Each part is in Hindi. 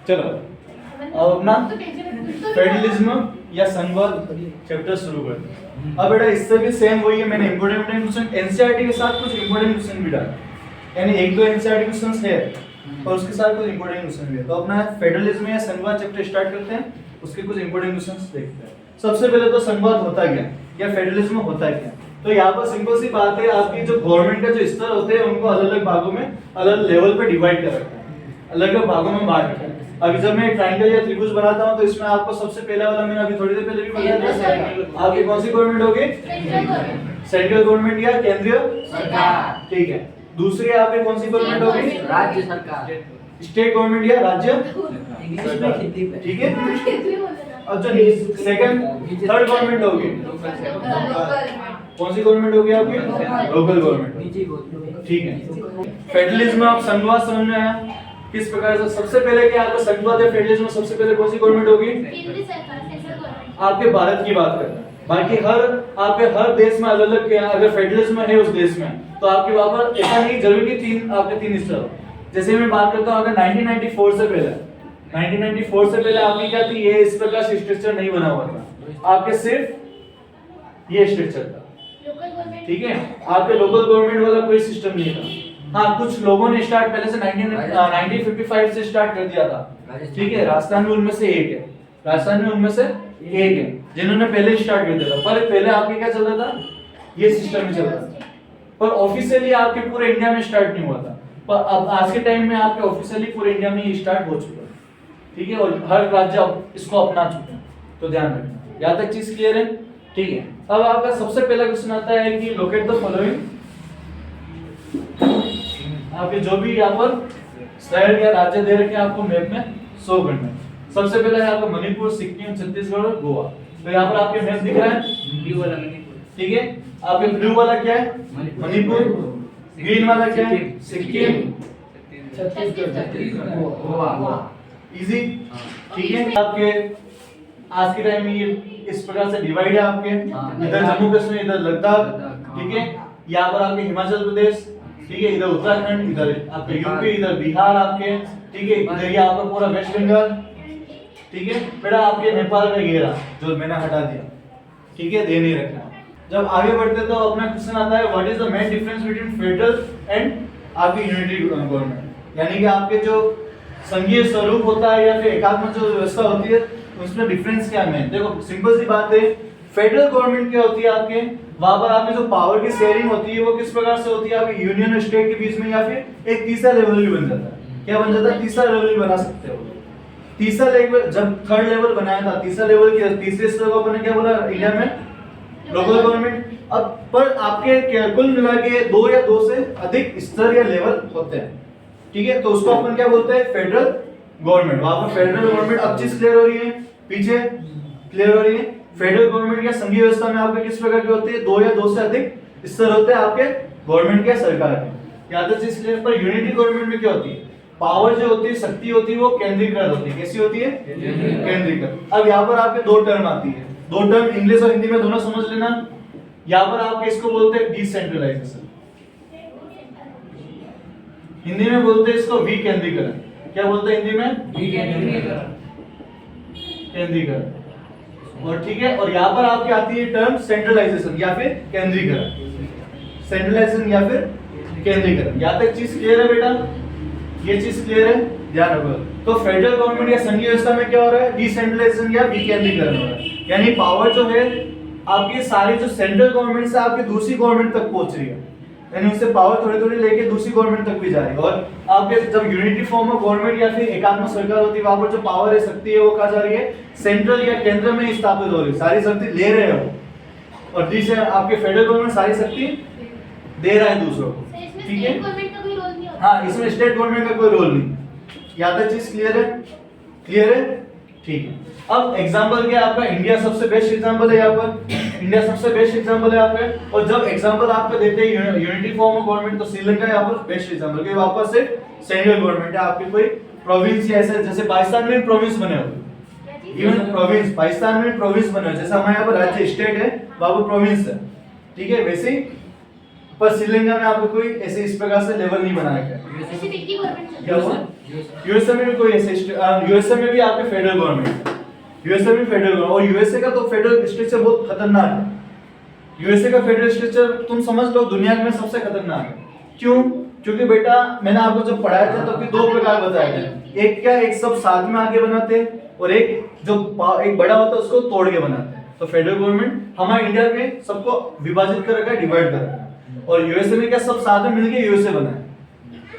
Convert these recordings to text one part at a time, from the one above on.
चलो अब अपना फेडरलिज्म या संघवाद चैप्टर शुरू करते हैं। अब बेटा इससे भी सेम वही है, मैंने इंपॉर्टेंट क्वेश्चन एनसीईआरटी के साथ कुछ इंपॉर्टेंट क्वेश्चन भी डाला, यानी एक दो एनसीईआरटी क्वेश्चंस है और उसके साथ कुछ इंपॉर्टेंट क्वेश्चन भी है। तो अपना फेडरलिज्म या संघवाद चैप्टर स्टार्ट करते हैं, उसके कुछ इंपॉर्टेंट क्वेश्चंस देखते हैं। सबसे पहले तो संघवाद होता क्या या फेडरलिज्म होता क्या। तो यहाँ पर सिंपल सी बात है, आपकी जो गवर्नमेंट का जो स्तर होते हैं उनको अलग अलग भागों में अलग अलग लेवल पे डिवाइड कर रखा है, अलग अलग भागों में बांट रखा है। अभी जब मैं ट्रायंगल या त्रिभुज बनाता हूं तो इसमें आपको सबसे पहला वाला मैंने अभी थोड़ी देर पहले भी बताया था, आपकी कौन सी गवर्नमेंट होगी? सेंट्रल गवर्नमेंट या केंद्रीय सरकार। ठीक है। दूसरी आपकी कौन सी गवर्नमेंट होगी? राज्य सरकार। स्टेट गवर्नमेंट या राज्य, ठीक है। अब जो सेकंड थर्ड गवर्नमेंट होगी कौन सी गवर्नमेंट होगी आपकी? Local government. ठीक है। फेडरलिज्म आप संघवाद समझ में आया किस प्रकार से। सबसे पहले क्या आपको संघवाद या फेडरलिज्म सबसे पहले कौन सी गवर्नमेंट होगी? आपके भारत की बात करते हैं, बाकी आपके हर देश में अलग अलग क्या, अगर फेडरलिज्म है उस देश में तो आपके वहां पर ऐसा नहीं जरूरी तीन स्तर हो। जैसे मैं बात करता हूं अगर 1994 से पहले आपकी क्या थी, ये इस प्रकार से स्ट्रक्चर नहीं बना हुआ था, आपके सिर्फ ये स्ट्रक्चर था। ठीक है, आपके लोकल गवर्नमेंट वाला कोई सिस्टम नहीं था। हाँ, कुछ लोगों ने स्टार्ट पहले से 1955 से स्टार्ट कर दिया था। ठीक है, राजस्थान में उनमें से एक है जिन्होंने पहले स्टार्ट कर दिया था। पर पहले आपके क्या चल रहा था, ये सिस्टम ही चल रहा था, पर ऑफिशियली आपके पूरे इंडिया में स्टार्ट नहीं हुआ था। पर अब आज के टाइम में आपके ऑफिशियली पूरे इंडिया में ये स्टार्ट हो चुका है। ठीक है, और हर राज्य अब इसको अपना चुके हैं, तो ध्यान रखना। यहाँ तक चीज क्लियर है? ठीक है। अब आपका सबसे पहला क्वेश्चन आता है कि लोकेट द फॉलोइंग। आपके जो भी यहाँ पर शहर या राज्य दे रखे हैं आपको मैप में शो करना है। सबसे पहला है आपका मणिपुर, सिक्किम, छत्तीसगढ़ और गोवा। तो यहाँ पर आपके मैप दिख रहा है, ब्लू वाला मणिपुर। ठीक है। आपके ब्लू वाला क्या है? मणिपुर। ग्रीन वाला क्या है? सिक्किम, छत्तीसगढ़, गोवा। इजी। ठीक है। आपके आज के टाइम में ये इस प्रकार से डिवाइड है आपके, इधर जम्मू कश्मीर, इधर लद्दाख। ठीक है, यहाँ पर आपके हिमाचल प्रदेश, ठीक है, इधर उत्तराखंड, इधर आपके यूपी, इधर बिहार आपके, ठीक है, इधर ये आपका पूरा वेस्ट बंगाल। ठीक है बेटा, आपके नेपाल में घेरा जो मैंने हटा दिया, ठीक है, दे नहीं रखा। जब आगे बढ़ते तो अपना क्वेश्चन आता है what is the main difference between federal and आपकी यूनिटरी गवर्नमेंट, यानी कि आपके जो संघीय स्वरूप होता है या फिर एकात्म जो व्यवस्था होती है उसमें डिफरेंस क्या है। देखो सिंपल सी बात है, फेडरल गवर्नमेंट क्या होती है आपके, वहां पर आपकी जो पावर की शेयरिंग होती है वो किस प्रकार से होती है, आपकी यूनियन और स्टेट के बीच में, या फिर एक तीसरा लेवल भी बन जाता है। क्या बन जाता है? तीसरा लेवल भी बना सकते हो। तीसरा लेवल, जब थर्ड लेवल बनाया था, तीसरा लेवल की तीसरे स्तर को अपने क्या बोला इंडिया में? Local government. अब पर आपके कुल मिला के 2 या 2 से अधिक स्तर या लेवल होते हैं। ठीक है, तो उसको अपन क्या बोलते हैं? Federal government. वहां पर फेडरल गवर्नमेंट। अब चीज क्लियर हो रही है? पीछे क्लियर हो रही है? फेडरल गवर्नमेंट या संघीय व्यवस्था में आपके किस प्रकार की होती है? 2 या 2 से अधिक स्तर होते हैं आपके गवर्नमेंट के, सरकार के। याद है चीज क्लियर? पर यूनिटी गवर्नमेंट में क्या होती है? पावर जो होती है, शक्ति होती है, वो केंद्रीकृत होती है। कैसी होती है? केंद्रीकृत। अब यहाँ पर आपके 2 टर्म आती है, 2 टर्म इंग्लिश और हिंदी में दोनों समझ लेना। यहाँ पर आप इसको बोलते हैं डिसेंट्रलाइजेशन, हिंदी में बोलते हैं इसको विकेंद्रीकरण। क्या बोलते हैं हिंदी में? विकेंद्रीकरण। केंद्रीकरण। और ठीक है, और यहाँ पर आपकी आती है टर्म सेंट्रलाइजेशन या फिर केंद्रीकरण। सेंट्रलाइजेशन या फिर केंद्रीकरण। यहाँ तक चीज क्लियर है बेटा? ये चीज क्लियर है? ध्यान रखो। तो फेडरल गवर्नमेंट या संघीय व्यवस्था में क्या हो रहा है? डिसेंट्रलाइजेशन या विकेंद्रीकरण हो रहा है, यानी पावर जो है आपकी सारी जो सेंट्रल गवर्नमेंट से आपकी दूसरी गवर्नमेंट तक पहुंच रही है, यानी उससे पावर थोड़ी थोड़ी लेके दूसरी गवर्नमेंट तक भी जा रही है। और आपके जब यूनिटी फॉर्म ऑफ गवर्नमेंट या फिर एकात्म सरकार होती है, वहां पर जो पावर है, शक्ति है, वो कहाँ जा रही है? सेंट्रल या केंद्र में स्थापित हो रही है, सारी शक्ति ले रहे हो। और जिसे आपके फेडरल गवर्नमेंट सारी शक्ति दे रहा है दूसरों को। ठीक है, हाँ, इसमें स्टेट गवर्नमेंट का कोई रोल नहीं। यहाँ तक चीज क्लियर है? क्लियर है? ठीक है। अब एग्जांपल क्या है आपका? इंडिया सबसे बेस्ट एग्जांपल है। यहाँ पर इंडिया सबसे बेस्ट एग्जांपल है आपका। और जब एग्जांपल आपको देते हैं यूनिटी फॉर्म ऑफ गवर्नमेंट, तो श्रीलंका यहाँ पर बेस्ट एग्जांपल, क्योंकि वहां पर से सेंट्रल गवर्नमेंट है, आपकी कोई प्रोविंस या ऐसे, जैसे पाकिस्तान में प्रोविंस बने हुए, इवन प्रोविंस पाकिस्तान में प्रोविंस बने हुए, जैसे हमारे यहाँ पर राज्य स्टेट है, वहां पर प्रोविंस है। ठीक है, वैसे ही पर श्रीलंका में आपको कोई ऐसे इस प्रकार से लेवल नहीं बनाया गया। सिर्फ एक ही गवर्नमेंट चलती क्या है। हुआ? यूएसए में भी कोई ऐसे यूएसए में भी आपके फेडरल गवर्नमेंट, यूएसए में फेडरल गवर्नमेंट, और यूएसए का तो फेडरल स्ट्रक्चर बहुत खतरनाक है। यूएसए का फेडरल स्ट्रक्चर तुम समझ लो दुनिया में सबसे खतरनाक है। क्यों? क्योंकि बेटा मैंने आपको जब पढ़ाया था तो दो प्रकार बताए थे, एक क्या, एक सब साथ में आगे बनाते हैं, और एक जो एक बड़ा होता है उसको तोड़ के बनाते हैं। तो फेडरल गवर्नमेंट हमारे इंडिया में सबको विभाजित कर रखा है, डिवाइड कर रखा है, और यूएसए में क्या सब साथ में मिलके यूएसए बना है,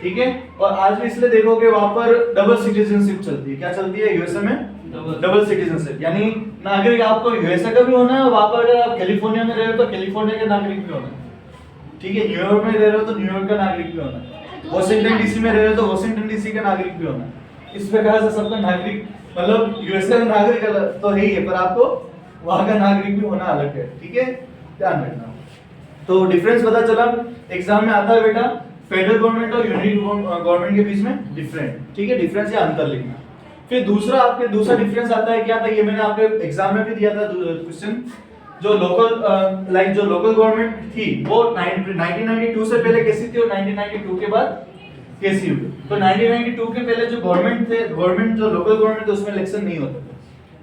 ठीक है। और आज भी इसलिए देखोगे वहां पर डबल सिटीजनशिप चलती है। क्या चलती है यूएसए में? डबल सिटीजनशिप, यानी नागरिक आपको यूएसए का भी होना है, वहां पर अगर आप कैलिफोर्निया में रह रहे हो तो कैलिफोर्निया का नागरिक भी होना है, ठीक है। न्यूयॉर्क में रह रहे हो तो न्यूयॉर्क का नागरिक भी होना है, वॉशिंगटन डीसी में रह रहे हो तो वॉशिंगटन डीसी का नागरिक भी होना है। इस प्रकार से सबका नागरिक, मतलब यूएसए का नागरिक अलग तो है ही है, पर आपको वहां का नागरिक भी होना अलग है, ठीक है, ध्यान रखना। तो डिफरेंस पता चला, एग्जाम में आता है बेटा, फेडरल गवर्नमेंट और यूनियन गवर्नमेंट के बीच में डिफरेंट, ठीक है, डिफरेंस या अंतर लिखना। फिर दूसरा आपके दूसरा डिफरेंस आता है, क्या था ये मैंने आपके एग्जाम में भी दिया था क्वेश्चन, जो लोकल लाइक जो लोकल गवर्नमेंट थी वो 1992 से पहले कैसी थी और 1992 के बाद कैसी हुई। तो 1992 के पहले जो गवर्नमेंट थे, गवर्नमेंट जो लोकल गवर्नमेंट थे उसमें इलेक्शन नहीं होते थे।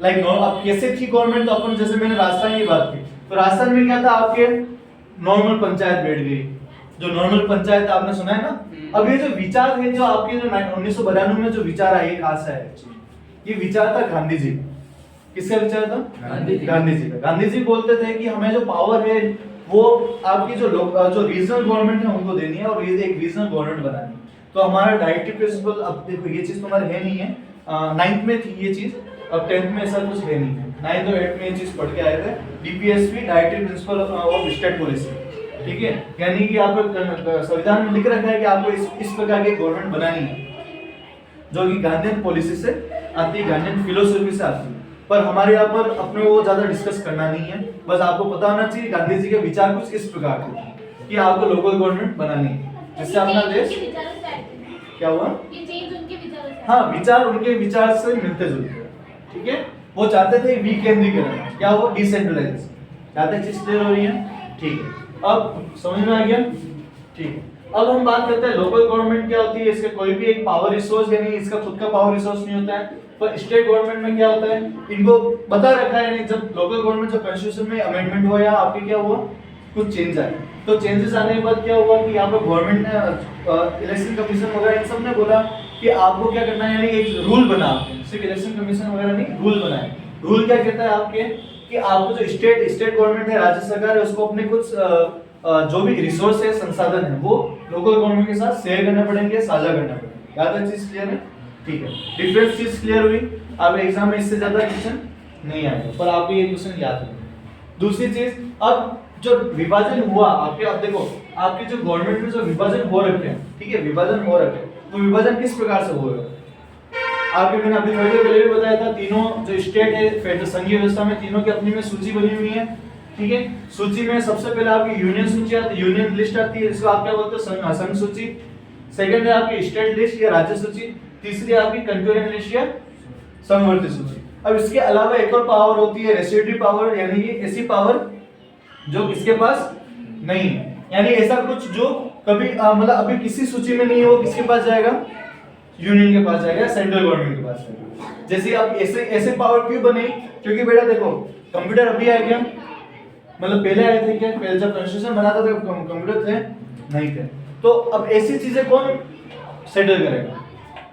लाइक अब कैसे थी गवर्नमेंट, तो अपन जैसे मैंने राजस्थान की बात की, तो राजस्थान में क्या था, आपके नॉर्मल पंचायत बैठ गई। जो नॉर्मल पंचायत आपने सुना है ना। अब ये जो विचार है जो आपके जो 1992 में जो विचार आए, कहां से आए? ये विचार था गांधी जी। किसका विचार था? गांधी जी का। गांधी जी बोलते थे कि हमें जो पावर है वो आपकी जो रीजनल गवर्नमेंट है उनको देनी है, और ये एक रीजनल गवर्नमेंट बनानी है। तो हमारा डायरेक्टिव प्रिंसिपल, अब देखो ये चीज तुम्हारे है नहीं है, 9th में थी ये चीज, अब 10th में ऐसा कुछ है नहीं है। 9th और 8th में ये चीज पढ़ के आए थे, DPSP directive principle of state policy, ठीक है। यानी कि आपको संविधान में लिख रखा है कि आपको इस प्रकार की गवर्नमेंट बनानी है, जो कि गांधीयन पॉलिसी से आती है, गांधीयन फिलोसफी से आती है। पर हमारे यहाँ पर अपने वो ज्यादा डिस्कस करना नहीं है, बस आपको पता होना चाहिए गांधी जी के विचार कुछ इस प्रकार के थे कि आपको लोकल गवर्नमेंट बनानी है, जिससे अपना देश क्या हुआ। ये चेंज उनके विचारों से। हाँ, विचार उनके विचार से मिलते जुलते हैं, ठीक है। वो चाहते थे विकेंद्रीकरण, क्या हुआ, डिसेंट्रलाइजेशन चाहते। चीज क्लियर हो रही है, ठीक है। अब समझ में आ गया, ठीक है। अब हम बात करते हैं लोकल गवर्नमेंट क्या होती है। इसका कोई भी एक पावर रिसोर्स, यानी इसका खुद का पावर रिसोर्स नहीं होता है। पर स्टेट गवर्नमेंट में क्या होता है, इनको बता रखा है, नहीं जब लोकल गवर्नमेंट जो कॉन्स्टिट्यूशन में अमेंडमेंट हुआ या आपके क्या हुआ कुछ चेंज आए, तो चेंजेस आने के बाद क्या हुआ कि यहाँ पर गवर्नमेंट ने, इलेक्शन कमीशन वगैरह इन सब ने बोला कि आपको क्या करना है, यानी एक रूल बना, सिर्फ इलेक्शन कमीशन वगैरह नहीं, रूल बनाए। रूल क्या कहता है आपके कि आपको जो स्टेट गवर्नमेंट है, राज्य सरकार है, उसको अपने कुछ जो भी रिसोर्स है, संसाधन है, वो लोकल गवर्नमेंट के साथ शेयर करने पड़ेंगे, साझा करना पड़ेगा। याद है चीज क्लियर है, ठीक है। डिफरेंस चीज क्लियर हुई। अब एग्जाम में इससे ज्यादा क्वेश्चन नहीं आएगा, पर आपको ये क्वेश्चन याद रखना। दूसरी चीज, अब जो विभाजन हुआ आपके, अब देखो आपके जो गवर्नमेंट में जो विभाजन हो रखे हैं, ठीक है, विभाजन हो रखे हैं, तो विभाजन किस प्रकार से हो रहा है आपके, मैंने अभी थोड़ी देर पहले भी बताया था, तीनों जो स्टेट है फेडरल संघीय व्यवस्था में, तीनों की अपनी में सूची बनी हुई है, ठीक है। सूची में सबसे पहले आपकी यूनियन सूची आती है, यूनियन लिस्ट आती है, इसको आप क्या बोलते हैं, संघ सूची। सेकंड है आपकी स्टेट लिस्ट या राज्य सूची। तीसरी आपकी कंकरेंट लिस्ट या समवर्ती सूची। अब इसके अलावा एक और पावर होती है रेसिड्यू पावर, यानी कि ऐसी पावर जो किसके पास नहीं है, यानी ऐसा कुछ जो कभी मतलब अभी किसी सूची में नहीं है, वो किसके पास जाएगा, यूनियन के पास जाएगा, सेंट्रल गवर्नमेंट के पास जाएगा। जैसे अब ऐसे पावर क्यों बने, क्योंकि बेटा देखो कंप्यूटर अभी आया क्या, मतलब पहले आए थे क्या, पहले जब कॉन्स्टिट्यूशन बना था तो कंप्यूटर थे नहीं थे। तो अब ऐसी चीजें कौन सेटल करेगा,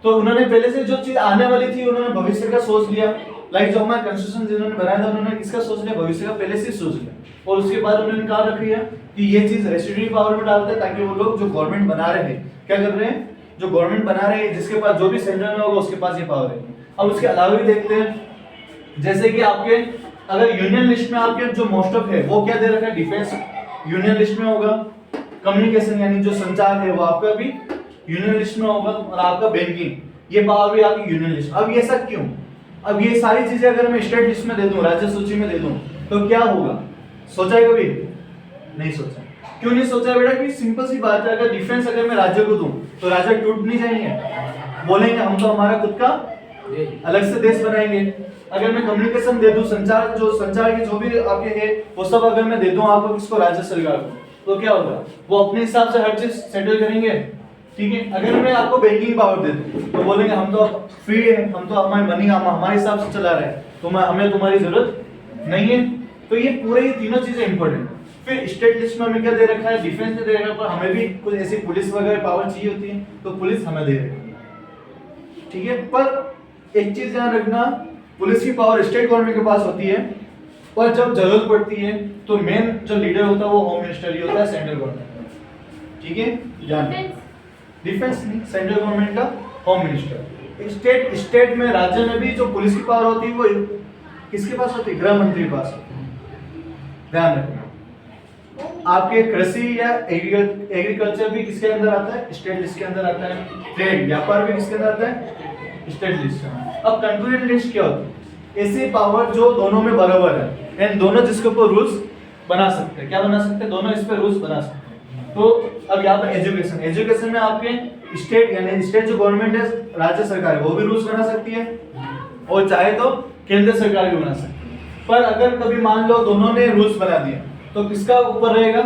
तो उन्होंने पहले से जो चीज आने वाली थी उन्होंने भविष्य का सोच लिया। लाइक जो हमारा कॉन्स्टिट्यूशन जिन्होंने बनाया था उन्होंने किसका सोच लिया, भविष्य का पहले से सोच लिया, और उसके बाद उन्होंने कहा रखी है कि ये चीज रेसिड्यू पावर में डालते हैं, ताकि वो लोग जो गवर्नमेंट बना रहे हैं क्या कर रहे हैं, जो गवर्नमेंट बना रहे हैं जिसके पास जो भी सेंट्रल में होगा उसके पास ये पावर है। अब उसके अलावा भी देखते हैं, जैसे कि आपके अगर यूनियन लिस्ट में आपके जो मोस्ट ऑफ है वो क्या दे रखा है, डिफेंस यूनियन लिस्ट में होगा, कम्युनिकेशन यानी जो संचार है वो आपका भी यूनियन लिस्ट में होगा, और आपका बैंकिंग ये पावर भी आपकी यूनियन लिस्ट। अब ये सब क्यों, अब ये सारी चीजें अगर मैं स्टेट लिस्ट में दे दूं, राज्य सूची में दे दूं, तो क्या होगा, सोचा है कभी नहीं सोचा। क्यों नहीं सोचा बेटा, कि सिंपल सी बात है, अगर डिफेंस अगर मैं राज्य को दूं तो राज्य टूट नहीं जाएंगे, बोलेंगे हम तो हमारा खुद का अलग से देश बनाएंगे। अगर मैं कम्युनिकेशन दे दूं, संचार की जो भी आपके है वो सब अगर मैं दे दूं आपको, किसको, राज्य सरकार को, तो क्या होगा, वो अपने हिसाब से हर चीज सेटल करेंगे। ठीक है, अगर मैं आपको बैंकिंग पावर दे दूं तो बोलेंगे हम तो फ्री है, हम तो हमारी मनी हम हमारे हिसाब से चला रहे हैं, तो हमें तुम्हारी जरूरत नहीं है। तो ये पूरे ये तीनों चीजें इंपॉर्टेंट। फिर स्टेट लिस्ट में हमें क्या दे रखा है, डिफेंस में दे रखा है, पर हमें भी कुछ ऐसी पुलिस वगैरह पावर चाहिए होती है, तो पुलिस हमें दे रही है। ठीक है, पर एक चीज ध्यान रखना, पुलिस की पावर स्टेट गवर्नमेंट के पास होती है, और जब जरूरत पड़ती है तो मेन जो लीडर होता है वो होम मिनिस्टर ही होता है, सेंट्रल गवर्नमेंट। ठीक है, ध्यान डिफेंस नहीं, सेंट्रल गवर्नमेंट का होम मिनिस्टर। स्टेट में, राज्य में भी जो पुलिस की पावर होती है वो किसके पास होती है, गृह मंत्री के पास होती है। ध्यान रखना, आपके कृषि या एग्रीकल्चर भी किसके अंदर आता है, स्टेट लिस्ट के अंदर आता है। ट्रेड, व्यापार भी किसके अंदर आता है, स्टेट लिस्ट में। अब कंट्रोलिंग लिस्ट क्या होती है, ऐसी पावर जो दोनों में बराबर है, एंड दोनों जिसके ऊपर रूल्स बना सकते हैं। क्या बना सकते हैं, दोनों इस पे रूल्स बना सकते हैं। तो अब यहाँ पर एजुकेशन में आपके स्टेट यानी स्टेट जो गवर्नमेंट है, राज्य सरकार है, वो भी रूल्स बना सकती है, और चाहे तो केंद्र सरकार भी बना सकती है। पर अगर कभी मान लो दोनों ने रूल्स बना दिए तो किसका ऊपर रहेगा,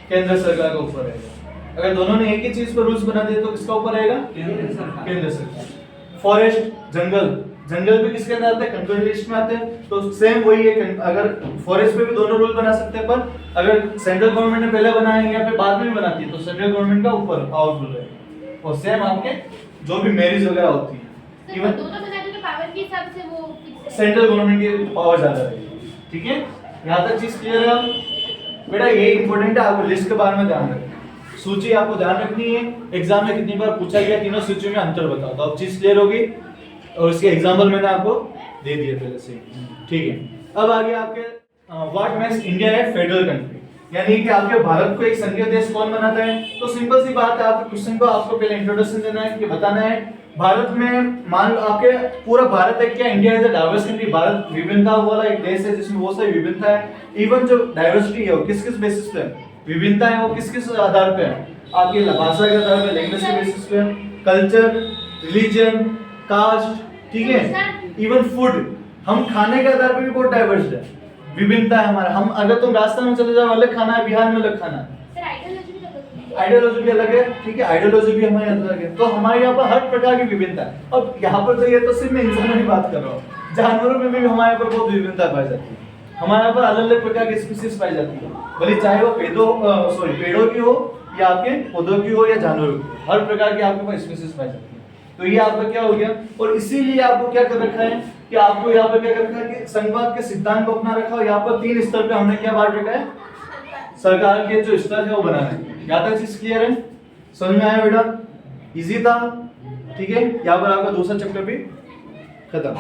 केंद्र सरकार का ऊपर रहेगा। अगर दोनों ने एक ही चीज पर रूल्स बना दिए तो किसका ऊपर रहेगा, केंद्र सरकार। फॉरेस्ट, जंगल भी किसके अंदर आते हैं, कंट्रोल लिस्ट में आते हैं। तो सेम वही है, अगर फॉरेस्ट पे भी दोनों रूल बना सकते हैं, पर अगर सेंट्रल गवर्नमेंट ने पहले बनाए या फिर बाद में भी बनाती है तो सेंट्रल गवर्नमेंट का ऊपर पावरफुल है। और सेम आपके जो भी मैरिज वगैरह होती है, इवन दोनों बनाते तो पावर के हिसाब से वो सेंट्रल गवर्नमेंट की पावर ज्यादा रहेगी। ठीक है, यहाँ तक चीज क्लियर है। बेटा ये इंपॉर्टेंट है, आपको लिस्ट के बारे में ध्यान रखना, सूची आपको ध्यान रखनी है। एग्जाम में कितनी बार पूछा गया, तीनों सूची में अंतर बताओ, तो अब चीज क्लियर होगी। और इसके एग्जाम्पल मैंने आपको दे दिए पहले से। ठीक है, अब आगे आपके what makes India A federal country, यानी कि आपके भारत को एक संघीय देश कौन बनाता है। तो सिंपल सी बात है, आपके क्वेश्चन को आपको पहले इंट्रोडक्शन देना है कि बताना है भारत में, मान लो आपके पूरा भारत है क्या, India is a diverse country, Bharat विभिन्नता वाला एक देश है जिसमें बहुत सारी विभिन्नता है। इवन जो डाइवर्सिटी है वो किस किस बेसिस पे है, विभिन्नता है वो किस किस आधार पे है, आपकी भाषा के आधार पे, लैंग्वेज के बेसिस पे, कल्चर, रिलीजन, कास्ट। ठीक है, इवन फूड, हम खाने के आधार पे भी बहुत डाइवर्स है, विभिन्नता है हमारा। हम अगर तुम राजस्थान में चले जाओ अलग खाना है, बिहार में अलग खाना है, आइडियोलॉजी भी अलग है। ठीक है, आइडियोलॉजी भी हमारे अलग है, तो हमारे यहाँ पर हर प्रकार की विभिन्नता है। अब यहाँ पर तो ये तो सिर्फ मैं इंसानों की बात कर रहा हूँ, जानवरों में भी हमारे यहाँ पर बहुत विभिन्नता पाई जाती है। हमारे यहाँ पर अलग अलग प्रकार की स्पीसीज पाई जाती है, भले चाहे वो पेड़ों की हो या आपके पौधों की हो या जानवरों की, हर प्रकार की आपके पास स्पीसीज पाई जाती है। तो ये आपका क्या हो गया, और इसीलिए आपको क्या कर रखा है कि आपको यहाँ पर क्या कर रखा है कि संघवाद के सिद्धांत को अपना रखा है। यहाँ पर 3 स्तर पे हमने क्या बांट रखा है, सरकार के जो स्तर है वो बना है। यहाँ तक चीज क्लियर है, समझ में आया बेटा, इजी था। ठीक है, यहाँ पर आपका दूसरा चैप्टर भी खत्म।